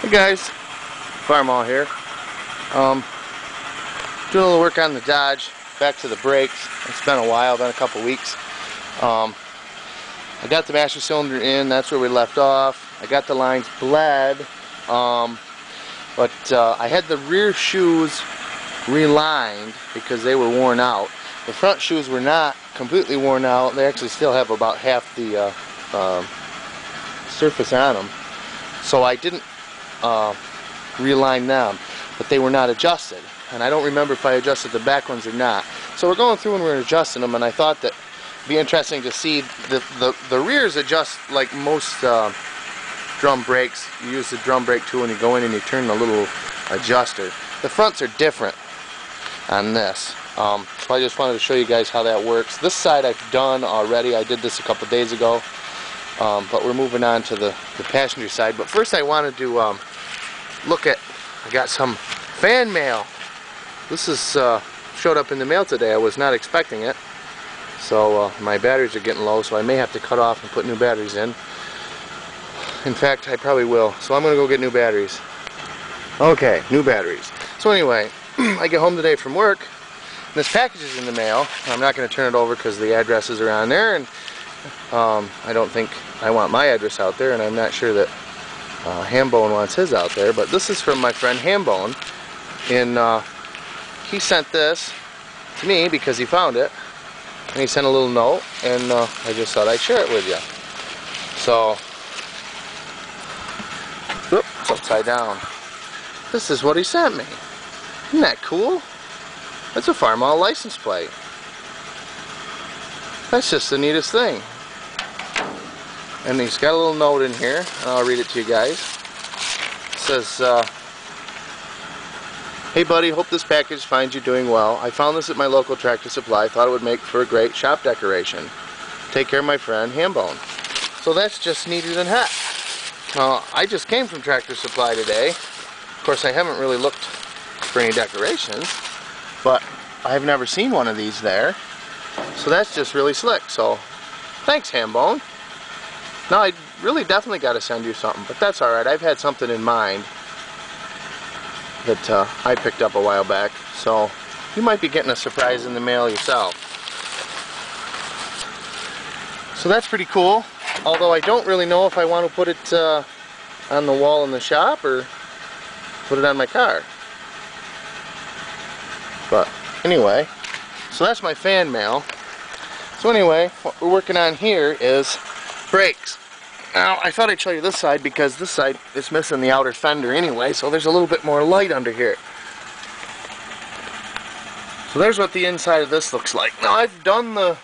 Hey guys, Farm All here. Doing a little work on the Dodge. Back to the brakes. It's been a while, been a couple weeks. I got the master cylinder in. That's where we left off. I got the lines bled, but I had the rear shoes relined because they were worn out. The front shoes were not completely worn out. They actually still have about half the surface on them. So I didn't reline them, but they were not adjusted, and I don't remember if I adjusted the back ones or not. So we're going through and we're adjusting them, and I thought that it'd be interesting to see the rears adjust like most drum brakes. You use the drum brake tool and you go in and you turn the little adjuster. The fronts are different on this, so I just wanted to show you guys how that works. This side I've done already. I did this a couple days ago, but we're moving on to the passenger side. But first I wanted to look at, I got some fan mail. This is showed up in the mail today. I was not expecting it. So my batteries are getting low, so I may have to cut off and put new batteries in. In fact, I probably will. So I'm going to go get new batteries. Okay, new batteries. So anyway, I get home today from work. And this package is in the mail. I'm not going to turn it over because the addresses are on there, and I don't think I want my address out there, and I'm not sure that Hambone wants his out there. But this is from my friend Hambone, and he sent this to me because he found it, and he sent a little note, and I just thought I'd share it with you. So, whoop, it's upside down. This is what he sent me. Isn't that cool? That's a Farm All license plate. That's just the neatest thing. And he's got a little note in here, and I'll read it to you guys. It says, "Hey buddy, hope this package finds you doing well. I found this at my local Tractor Supply. Thought it would make for a great shop decoration. Take care, my friend, Hambone." So that's just neater than heck. I just came from Tractor Supply today. Of course, I haven't really looked for any decorations, but I've never seen one of these there. So that's just really slick. So thanks, Hambone. Now I really definitely got to send you something, but that's alright. I've had something in mind that I picked up a while back, so you might be getting a surprise in the mail yourself. So that's pretty cool, although I don't really know if I want to put it on the wall in the shop or put it on my car. But anyway, so that's my fan mail. So anyway, what we're working on here is brakes. Now, I thought I'd show you this side because this side is missing the outer fender anyway, so there's a little bit more light under here. So there's what the inside of this looks like. Now, I've done the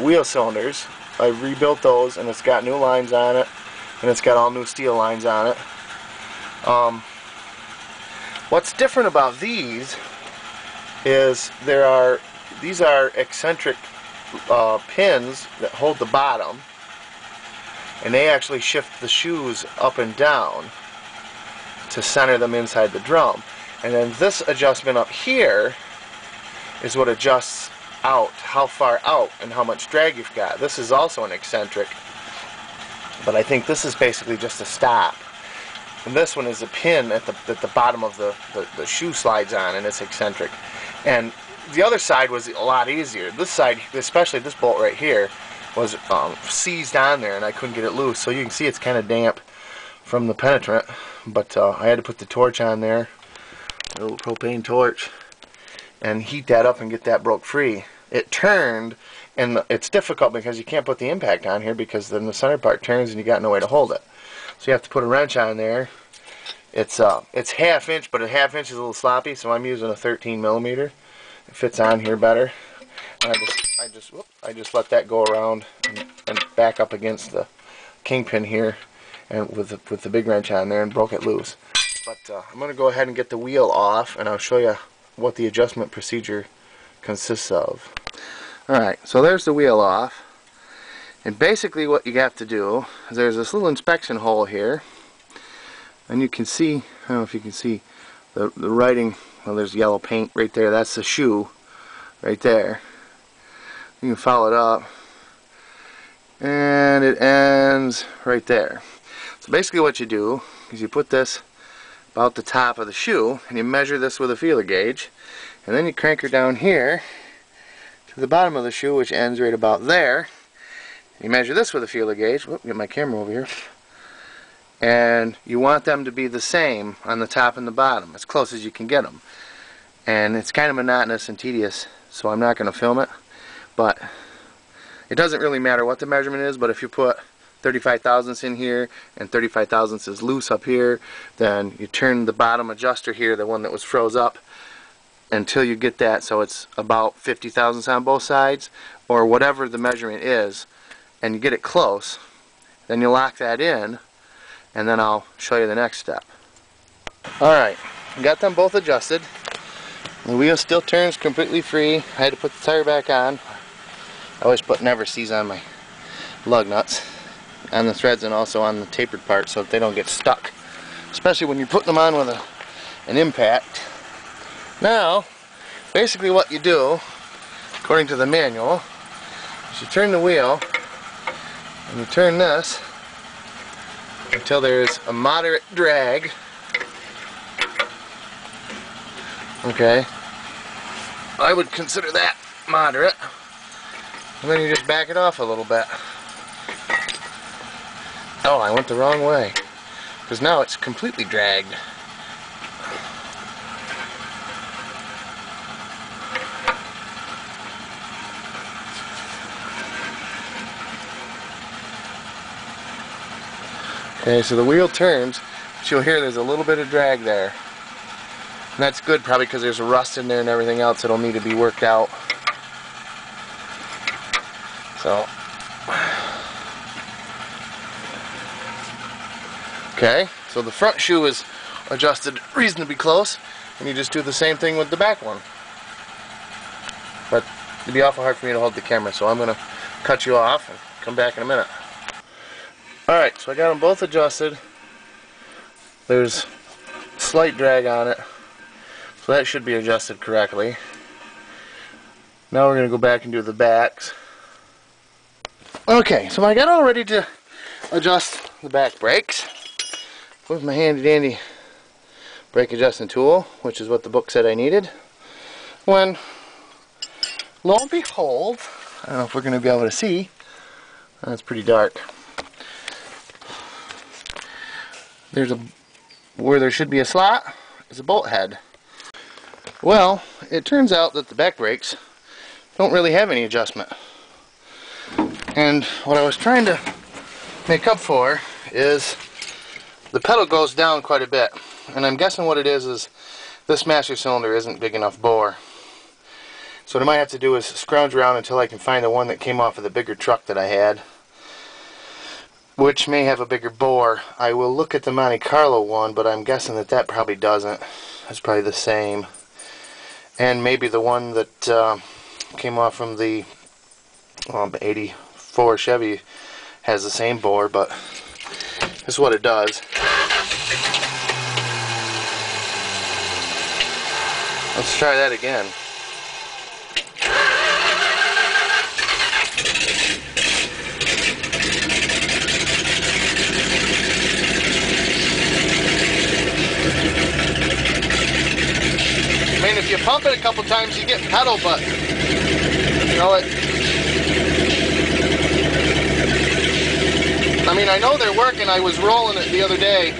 wheel cylinders. I rebuilt those, and it's got new lines on it, and it's got all new steel lines on it. What's different about these is these are eccentric pins that hold the bottom, and they actually shift the shoes up and down to center them inside the drum. And then this adjustment up here is what adjusts out, how far out and how much drag you've got. This is also an eccentric, but I think this is basically just a stop. And this one is a pin at the bottom of the shoe slides on, and it's eccentric. And the other side was a lot easier. This side, especially this bolt right here, was seized on there, and I couldn't get it loose. So you can see it's kind of damp from the penetrant, but I had to put the torch on there, a little propane torch, and heat that up and get that broke free. It turned, and it's difficult because you can't put the impact on here because then the center part turns and you got no way to hold it. So you have to put a wrench on there. It's ½ inch, but a ½ inch is a little sloppy, so I'm using a 13mm. It fits on here better. And I just let that go around and back up against the kingpin here, and with the big wrench on there, and broke it loose. But I'm going to go ahead and get the wheel off, and I'll show you what the adjustment procedure consists of. Alright, so there's the wheel off. And basically what you have to do is there's this little inspection hole here, and you can see, I don't know if you can see the writing. Well, there's yellow paint right there. That's the shoe right there. You can follow it up, and it ends right there. So basically what you do is you put this about the top of the shoe and you measure this with a feeler gauge, and then you crank her down here to the bottom of the shoe, which ends right about there. You measure this with a feeler gauge. Whoop, get my camera over here. And you want them to be the same on the top and the bottom, as close as you can get them. And it's kind of monotonous and tedious, so I'm not going to film it. But it doesn't really matter what the measurement is, but if you put 35 thousandths in here and 35 thousandths is loose up here, then you turn the bottom adjuster here, the one that was froze up, until you get that so it's about 50 thousandths on both sides, or whatever the measurement is, and you get it close. Then you lock that in, and then I'll show you the next step. Alright, got them both adjusted. The wheel still turns completely free. I had to put the tire back on. I always put never sees on my lug nuts, on the threads, and also on the tapered part so that they don't get stuck, especially when you're putting them on with an impact. Now, basically what you do, according to the manual, is you turn the wheel and you turn this until there's a moderate drag. Okay, I would consider that moderate, and then you just back it off a little bit. Oh, I went the wrong way, because now it's completely dragged. Okay, so the wheel turns, but you'll hear there's a little bit of drag there. And that's good, probably because there's rust in there and everything else that'll need to be worked out. So, okay, so the front shoe is adjusted reasonably close, and you just do the same thing with the back one. But it'd be awful hard for me to hold the camera, so I'm going to cut you off and come back in a minute. Alright, so I got them both adjusted. There's slight drag on it, so that should be adjusted correctly. Now we're going to go back and do the backs. Okay, so I got all ready to adjust the back brakes with my handy dandy brake adjusting tool, which is what the book said I needed. When, lo and behold, I don't know if we're going to be able to see, it's pretty dark. There's where there should be a slot is a bolt head. Well, it turns out that the back brakes don't really have any adjustment. And what I was trying to make up for is the pedal goes down quite a bit. And I'm guessing what it is this master cylinder isn't big enough bore. So what I might have to do is scrounge around until I can find the one that came off of the bigger truck that I had, which may have a bigger bore. I will look at the Monte Carlo one, but I'm guessing that that probably doesn't. It's probably the same. And maybe the one that came off from the 84 Chevy has the same bore, but this is what it does. Let's try that again. I mean, if you pump it a couple times, you get pedal, but you know it. I mean, I know they're working. I was rolling it the other day.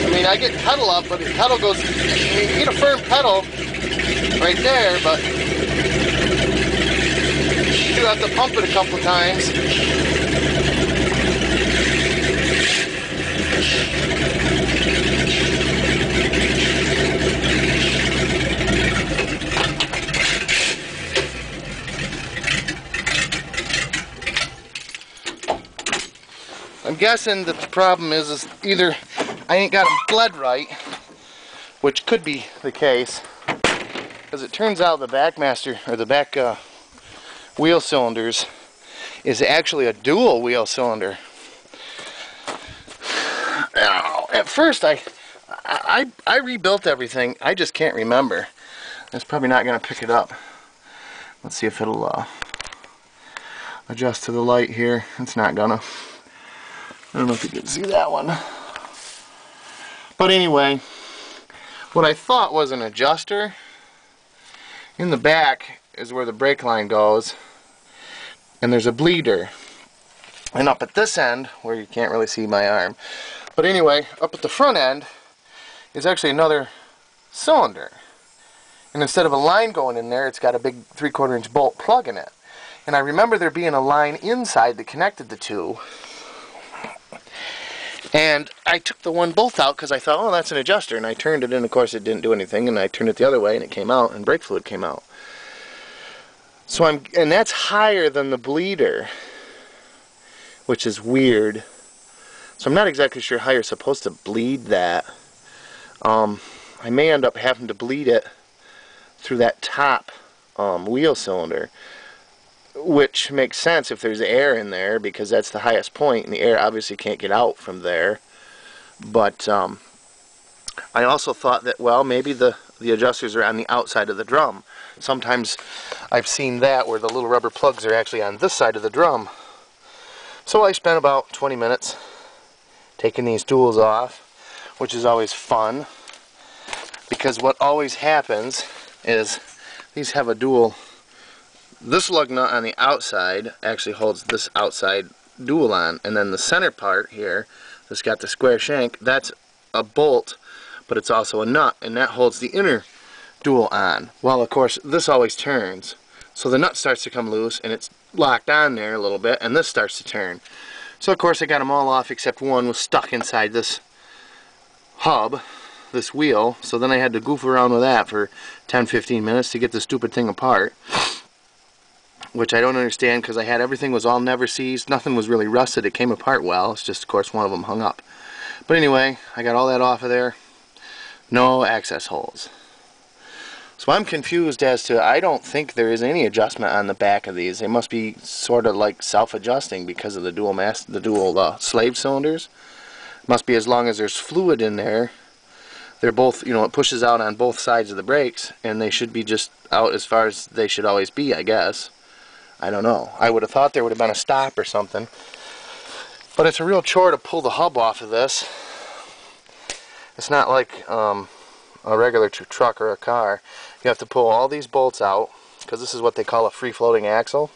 I mean, I get pedal up, but the pedal goes. I mean, you get a firm pedal right there, but you do have to pump it a couple times. I'm guessing that the problem is either I ain't got them bled right, which could be the case, because it turns out the backmaster, or the back wheel cylinders, is actually a dual wheel cylinder. Now, at first I rebuilt everything. I just can't remember. It's probably not going to pick it up. Let's see if it'll adjust to the light here. It's not gonna. I don't know if you can see that one. But anyway, what I thought was an adjuster, in the back is where the brake line goes, and there's a bleeder. And up at this end, where you can't really see my arm, but anyway, up at the front end is actually another cylinder. And instead of a line going in there, it's got a big 3/4 inch bolt plug in it. And I remember there being a line inside that connected the two. And I took the one bolt out because I thought, oh, that's an adjuster. And I turned it, and of course it didn't do anything. And I turned it the other way, and it came out, and brake fluid came out. So and that's higher than the bleeder, which is weird. So I'm not exactly sure how you're supposed to bleed that. I may end up having to bleed it through that top wheel cylinder, which makes sense if there's air in there, because that's the highest point, and the air obviously can't get out from there. But I also thought that, well, maybe the adjusters are on the outside of the drum. Sometimes I've seen that where the little rubber plugs are actually on this side of the drum. So I spent about 20 minutes taking these tools off, which is always fun, because what always happens is these have a dual. This lug nut on the outside actually holds this outside dual on, and then the center part here that's got the square shank, that's a bolt, but it's also a nut, and that holds the inner dual on. Well, of course, this always turns, so the nut starts to come loose, and it's locked on there a little bit, and this starts to turn. So of course I got them all off except one was stuck inside this hub, this wheel, so then I had to goof around with that for 10-15 minutes to get the stupid thing apart, which I don't understand, because I had everything was all never seized, nothing was really rusted, it came apart well, it's just of course one of them hung up. But anyway, I got all that off of there, no access holes. So I'm confused as to, I don't think there is any adjustment on the back of these. They must be sort of like self-adjusting because of the dual slave cylinders. Must be, as long as there's fluid in there, they're both, you know, it pushes out on both sides of the brakes, and they should be just out as far as they should always be, I guess. I don't know. I would have thought there would have been a stop or something. But it's a real chore to pull the hub off of this. It's not like a regular truck or a car. You have to pull all these bolts out, because this is what they call a free-floating axle.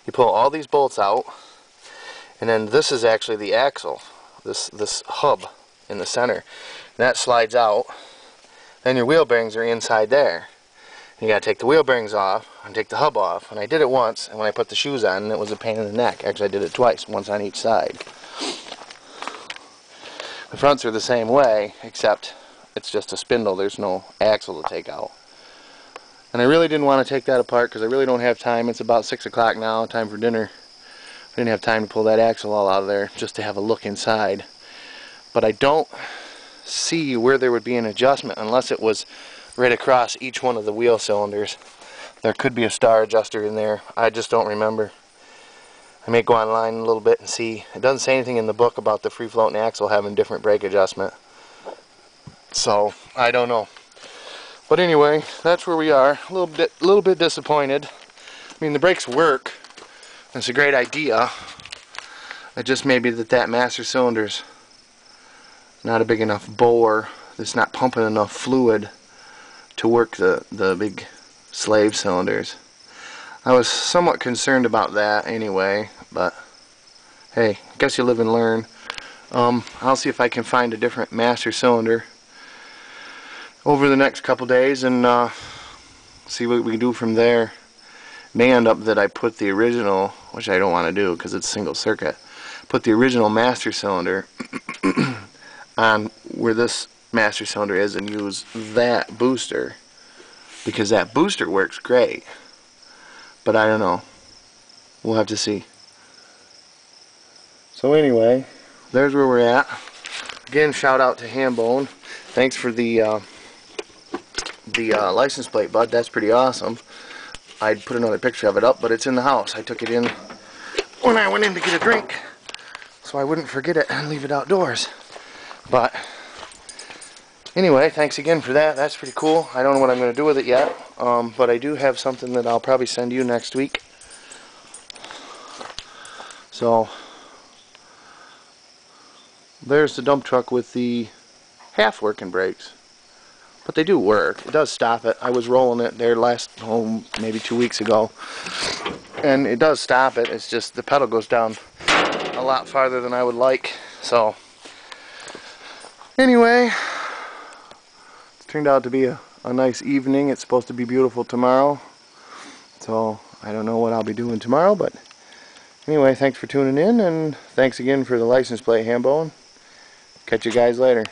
You pull all these bolts out, and then this is actually the axle, this hub in the center. And that slides out. Then your wheel bearings are inside there. You gotta take the wheel bearings off and take the hub off. And I did it once, and when I put the shoes on, it was a pain in the neck. Actually, I did it twice, once on each side. The fronts are the same way, except it's just a spindle. There's no axle to take out. And I really didn't want to take that apart because I really don't have time. It's about 6 o'clock now, time for dinner. I didn't have time to pull that axle all out of there just to have a look inside. But I don't see where there would be an adjustment unless it was right across each one of the wheel cylinders. There could be a star adjuster in there. I just don't remember. I may go online a little bit and see. It doesn't say anything in the book about the free floating axle having different brake adjustment. So, I don't know. But anyway, that's where we are. A little bit disappointed. I mean, the brakes work. It's a great idea. It just may be that master cylinder's not a big enough bore. It's not pumping enough fluid to work the big slave cylinders. I was somewhat concerned about that anyway, but hey, I guess you live and learn. I'll see if I can find a different master cylinder over the next couple days and see what we can do from there. May end up that I put the original, which I don't want to do because it's single circuit, put the original master cylinder on where this master cylinder is and use that booster, because that booster works great. But I don't know. We'll have to see. So anyway, there's where we're at. Again, shout out to Hambone. Thanks for the license plate, bud. That's pretty awesome. I'd put another picture of it up, but it's in the house. I took it in when I went in to get a drink, so I wouldn't forget it and leave it outdoors. But anyway, thanks again for that. That's pretty cool. I don't know what I'm going to do with it yet, but I do have something that I'll probably send you next week. So there's the dump truck with the half working brakes. But they do work. It does stop it. I was rolling it there maybe 2 weeks ago, and it does stop it. It's just the pedal goes down a lot farther than I would like. So anyway, it's turned out to be a nice evening. It's supposed to be beautiful tomorrow. So I don't know what I'll be doing tomorrow, but anyway, thanks for tuning in, and thanks again for the license plate, Hambone. Catch you guys later.